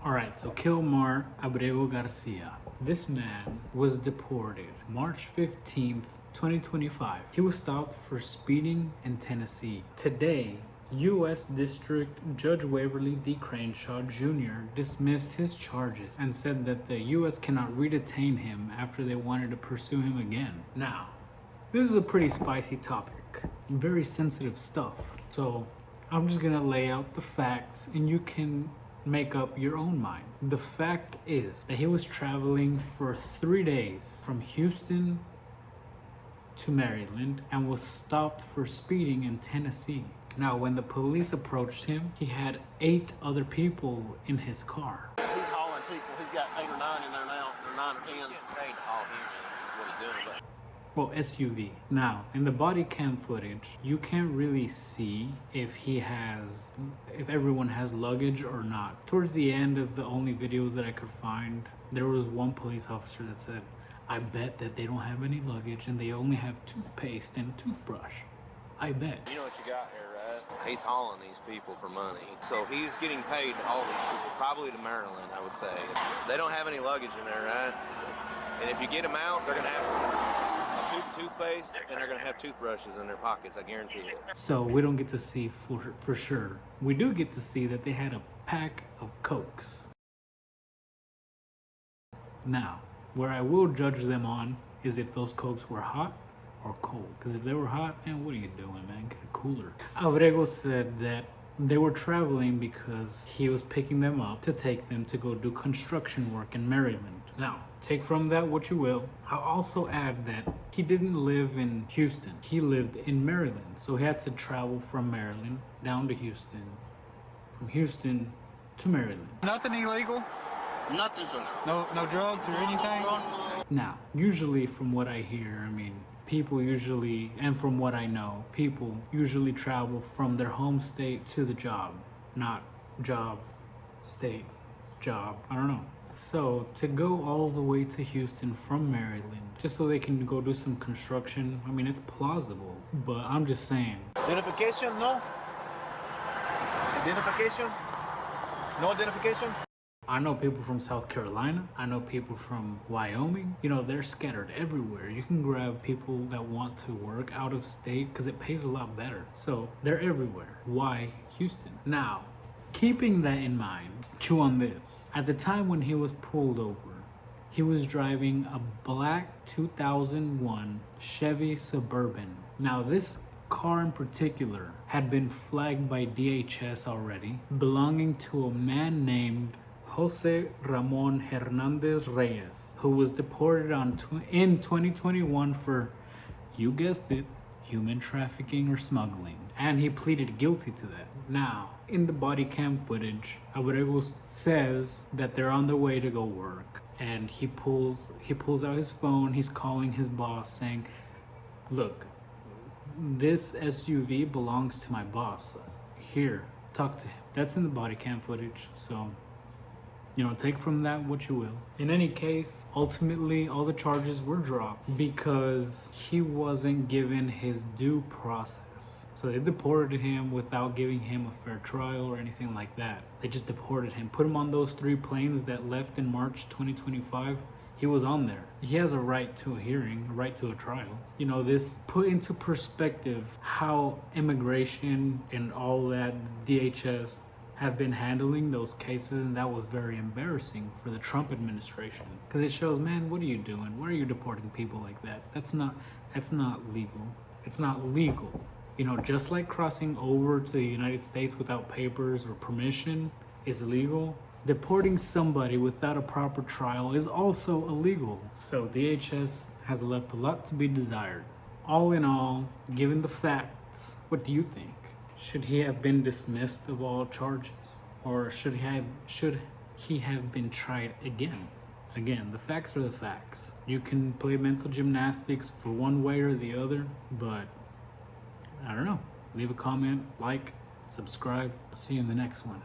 Alright, so Kilmar Abrego Garcia. This man was deported March 15th, 2025. He was stopped for speeding in Tennessee. Today, U.S. District Judge Waverly D. Crenshaw Jr. dismissed his charges and said that the U.S. cannot re-detain him after they wanted to pursue him again. Now, this is a pretty spicy topic, very sensitive stuff. So I'm just gonna lay out the facts and you can make up your own mind. The fact is that he was traveling for 3 days from Houston to Maryland and was stopped for speeding in Tennessee. Now, when the police approached him, he had 8 other people in his car. He's hauling people. He's got 8 or 9 in there now, or 9 or 10. Getting paid to haul humans. What he's doing. Well, SUV. Now, in the body cam footage, you can't really see if everyone has luggage or not. Towards the end of the only videos that I could find, there was one police officer that said, I bet that they don't have any luggage and they only have toothpaste and a toothbrush. I bet. You know what you got here, right? He's hauling these people for money. So he's getting paid to haul these people, probably to Maryland, I would say. They don't have any luggage in there, right? And if you get them out, they're going to have a tube of toothpaste and they're going to have toothbrushes in their pockets, I guarantee it. So we don't get to see for sure. We do get to see that they had a pack of Cokes. Now, where I will judge them on is if those Cokes were hot or cold. Because if they were hot, man, what are you doing, man? Get a cooler. Abrego said that they were traveling because he was picking them up to take them to go do construction work in Maryland. Now, take from that what you will. I'll also add that he didn't live in Houston. He lived in Maryland. So he had to travel from Maryland down to Houston, from Houston to Maryland. Nothing illegal? Nothing, sir. No drugs or anything? Now, usually from what I hear, I mean, people usually, and from what I know, people usually travel from their home state to the job, not job, state, job, I don't know. So to go all the way to Houston from Maryland, just so they can go do some construction, I mean, it's plausible, but I'm just saying. Identification? No? Identification? No identification? I know people from South Carolina. I know people from Wyoming. You know, they're scattered everywhere. You can grab people that want to work out of state because it pays a lot better. So they're everywhere. Why Houston? Now, keeping that in mind, chew on this. At the time when he was pulled over, he was driving a black 2001 Chevy Suburban. Now, this car in particular had been flagged by DHS already, belonging to a man named Jose Ramon Hernandez Reyes, who was deported in 2021 for, you guessed it, human trafficking or smuggling. And he pleaded guilty to that. Now, in the body cam footage, Abrego says that they're on their way to go work. And he pulls out his phone, he's calling his boss saying, look, this SUV belongs to my boss. Here, talk to him. That's in the body cam footage, so you know, take from that what you will. In any case, ultimately, all the charges were dropped because he wasn't given his due process. So they deported him without giving him a fair trial or anything like that. They just deported him, put him on those 3 planes that left in March 2025. He was on there. He has a right to a hearing, a right to a trial. You know, this put into perspective how immigration and all that DHS have been handling those cases, and that was very embarrassing for the Trump administration because it shows, man, what are you doing? Why are you deporting people like that? That's not legal. It's not legal. You know, just like crossing over to the United States without papers or permission is illegal, deporting somebody without a proper trial is also illegal. So DHS has left a lot to be desired. All in all, given the facts, what do you think? Should he have been dismissed of all charges? Or should he have been tried again? Again, the facts are the facts. You can play mental gymnastics for one way or the other, but I don't know. Leave a comment, like, subscribe. See you in the next one.